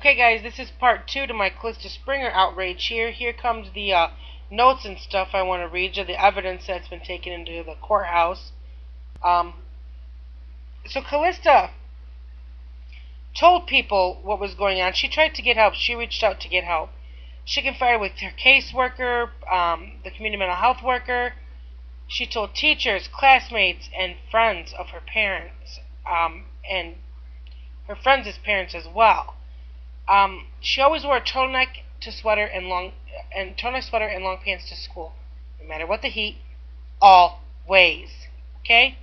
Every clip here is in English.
Okay guys, this is part 2 to my Calista Springer outrage here. Here comes the notes and stuff I want to read you, the evidence that's been taken into the courthouse. So Calista told people what was going on. She tried to get help. She reached out to get help. She confided with her caseworker, the community mental health worker. She told teachers, classmates, and friends of her parents, and her friends' parents as well. She always wore a turtleneck sweater and long pants to school, no matter what the heat, always. Okay?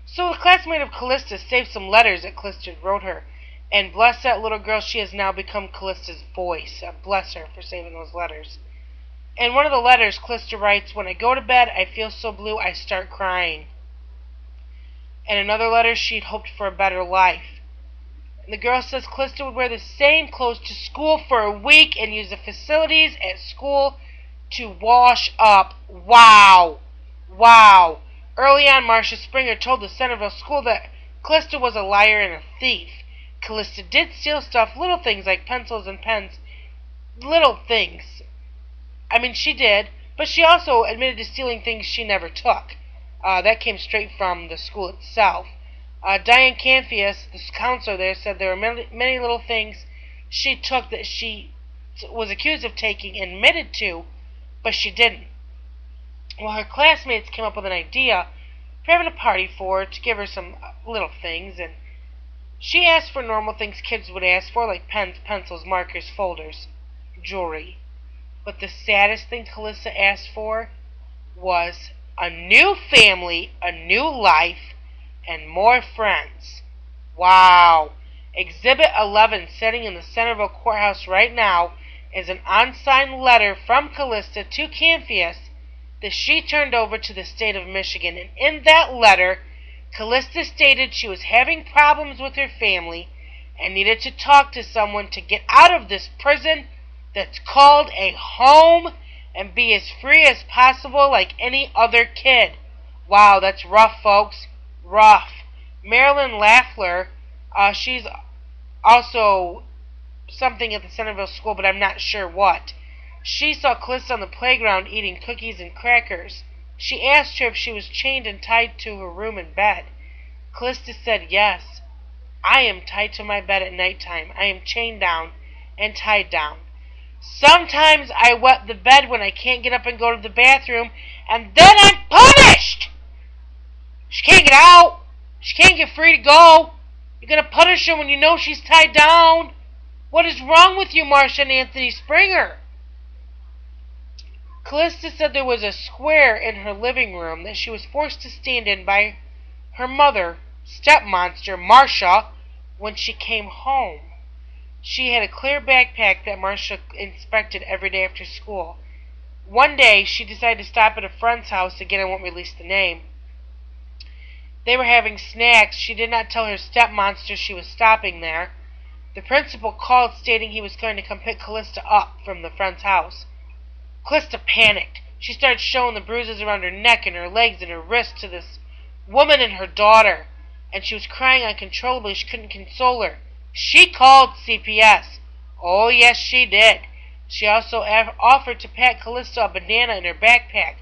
So a classmate of Calista saved some letters that Calista wrote her, and bless that little girl, she has now become Calista's voice. Bless her for saving those letters. In one of the letters, Calista writes, "When I go to bed, I feel so blue, I start crying." In another letter, she'd hoped for a better life. And the girl says Calista would wear the same clothes to school for a week and use the facilities at school to wash up. Wow. Wow. Early on, Marcia Springer told the Centerville school that Calista was a liar and a thief. Calista did steal stuff, little things like pencils and pens. Little things. I mean, she did, but she also admitted to stealing things she never took. That came straight from the school itself. Diane Canfias, the counselor there, said there were many little things she took that she was accused of taking and admitted to, but she didn't. Well, her classmates came up with an idea for having a party for her to give her some little things, and she asked for normal things kids would ask for, like pens, pencils, markers, folders, jewelry. But the saddest thing Calista asked for was a new family, a new life, and more friends. Wow. Exhibit 11, sitting in the Centerville courthouse right now, is an unsigned letter from Calista to Canfias that she turned over to the state of Michigan. And in that letter, Calista stated she was having problems with her family and needed to talk to someone to get out of this prison that's called a home and be as free as possible like any other kid. Wow, that's rough, folks. Rough. Marilyn Laffler, she's also something at the Centerville school, but I'm not sure what. She saw Calista on the playground eating cookies and crackers. She asked her if she was chained and tied to her room and bed. Calista said, "Yes, I am tied to my bed at nighttime. I am chained down and tied down. Sometimes I wet the bed when I can't get up and go to the bathroom, and then I'm punished! She can't get out. She can't get free to go. You're going to punish her when you know she's tied down. What is wrong with you, Marcia and Anthony Springer?" Calista said there was a square in her living room that she was forced to stand in by her mother, step-monster, Marcia, when she came home. She had a clear backpack that Marcia inspected every day after school. One day, she decided to stop at a friend's house. Again, I won't release the name. They were having snacks. She did not tell her step-monster she was stopping there. The principal called stating he was going to come pick Calista up from the friend's house. Calista panicked. She started showing the bruises around her neck and her legs and her wrists to this woman and her daughter, and she was crying uncontrollably. She couldn't console her. She called CPS. Oh, yes, she did. She also offered to pack Calista a banana in her backpack.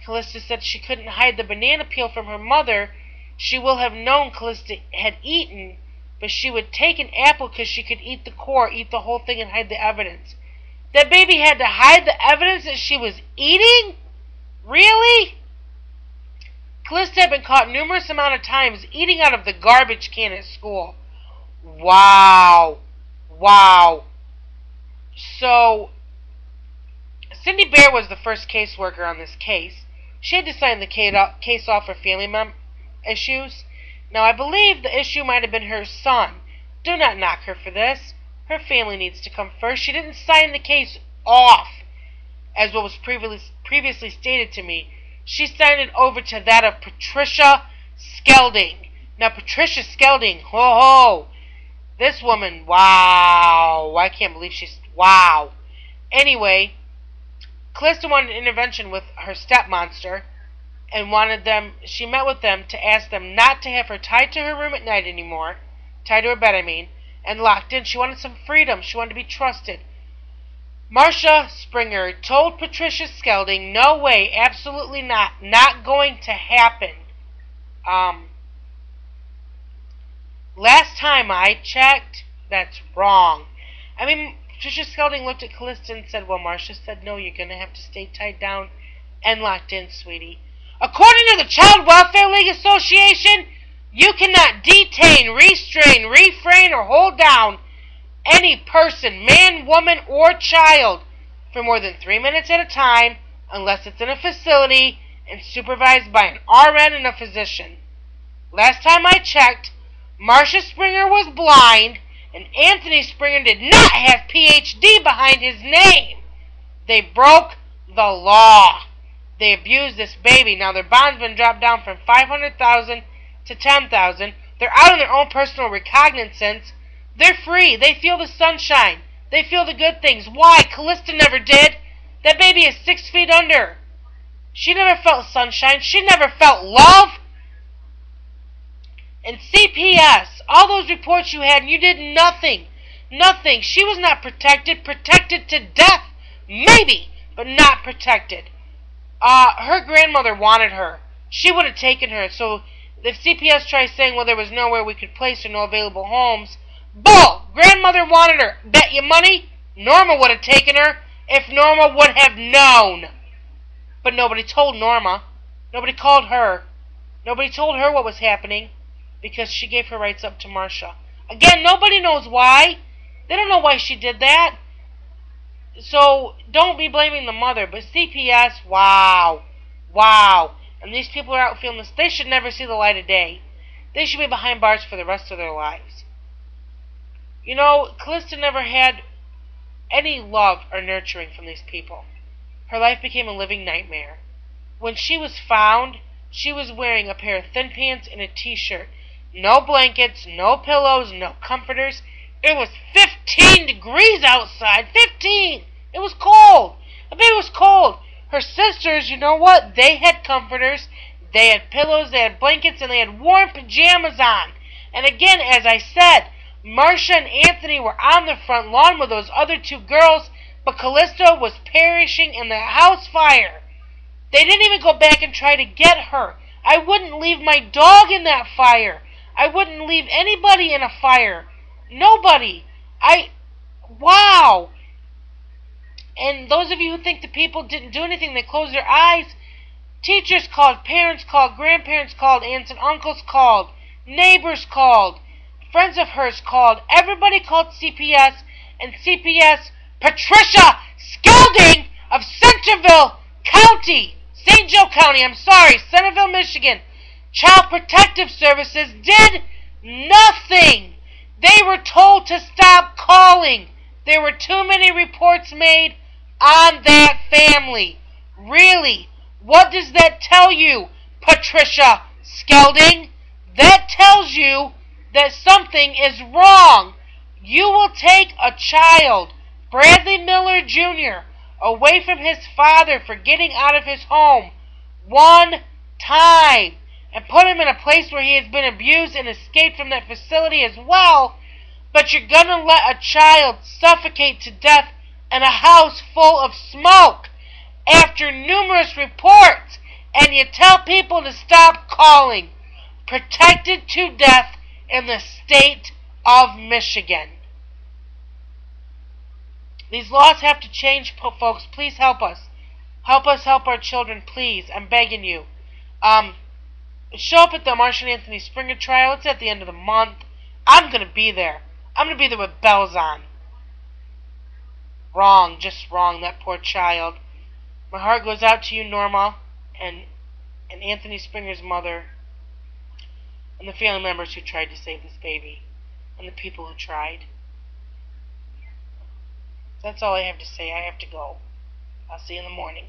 Calista said she couldn't hide the banana peel from her mother. She will have known Calista had eaten, but she would take an apple because she could eat the core, eat the whole thing, and hide the evidence. That baby had to hide the evidence that she was eating? Really? Calista had been caught numerous amount of times eating out of the garbage can at school. Wow. Wow. So, Cindy Bear was the first caseworker on this case. She had to sign the case off for family issues. Now, I believe the issue might have been her son. Do not knock her for this. Her family needs to come first. She didn't sign the case off, as what was previously stated to me. She signed it over to that of Patricia Skelding. Now, Patricia Skelding, ho-ho, this woman, wow, I can't believe wow. Anyway, Calista wanted an intervention with her stepmonster, and she met with them to ask them not to have her tied to her room at night anymore, tied to her bed, and locked in. She wanted some freedom. She wanted to be trusted. Calista Springer told Patricia Skelding, no way, absolutely not going to happen. Last time I checked, that's wrong. I mean, Patricia Skelding looked at Calista and said, well, Marcia said, no, you're going to have to stay tied down and locked in, sweetie. According to the Child Welfare League Association, you cannot detain, restrain, refrain, or hold down any person, man, woman, or child for more than 3 minutes at a time unless it's in a facility and supervised by an RN and a physician. Last time I checked, Calista Springer was blind and Anthony Springer did not have PhD behind his name. They broke the law. They abused this baby. Now their bond's been dropped down from $500,000 to $10,000. They're out on their own personal recognizance. They're free. They feel the sunshine. They feel the good things. Why? Calista never did. That baby is 6 feet under. She never felt sunshine. She never felt love. And CPS, all those reports you had, and you did nothing. Nothing. She was not protected. Protected to death. Maybe, but not protected. Her grandmother wanted her. She would have taken her. So if CPS tries saying, well, there was nowhere we could place her, no available homes, bull! Grandmother wanted her. Bet you money Norma would have taken her if Norma would have known. But nobody told Norma. Nobody called her. Nobody told her what was happening because she gave her rights up to Marcia. Again, nobody knows why. They don't know why she did that. So don't be blaming the mother. But CPS, wow. Wow. And these people are out feeling this. They should never see the light of day. They should be behind bars for the rest of their lives. You know, Calista never had any love or nurturing from these people. Her life became a living nightmare. When she was found, she was wearing a pair of thin pants and a t-shirt. No blankets, no pillows, no comforters. It was 15 degrees outside. 15! It was cold. The baby was cold. Her sisters, you know what? They had comforters, they had pillows, they had blankets, and they had warm pajamas on. And again, as I said, Marcia and Anthony were on the front lawn with those other two girls, but Calista was perishing in the house fire. They didn't even go back and try to get her. I wouldn't leave my dog in that fire. I wouldn't leave anybody in a fire. Nobody. Wow. And those of you who think the people didn't do anything, they closed their eyes. Teachers called, parents called, grandparents called, aunts and uncles called, neighbors called, friends of hers called. Everybody called CPS, and CPS, Patricia Skelding of Centerville County, St. Joe County, Centerville, Michigan, Child Protective Services did nothing. They were told to stop calling. There were too many reports made on that family. Really? What does that tell you, Patricia Skelding? That tells you that something is wrong. You will take a child, Bradley Miller Jr., away from his father for getting out of his home one time and put him in a place where he has been abused and escaped from that facility as well, but you're going to let a child suffocate to death in a house full of smoke after numerous reports, and you tell people to stop calling. Protected to death in the state of Michigan. These laws have to change, folks. Please help us. Help us help our children, please. I'm begging you. Show up at the Marcia and Anthony Springer trial. It's at the end of the month. I'm going to be there. I'm going to be there with bells on. Wrong. Just wrong. That poor child. My heart goes out to you, Norma, and Anthony Springer's mother, and the family members who tried to save this baby, and the people who tried. That's all I have to say. I have to go. I'll see you in the morning.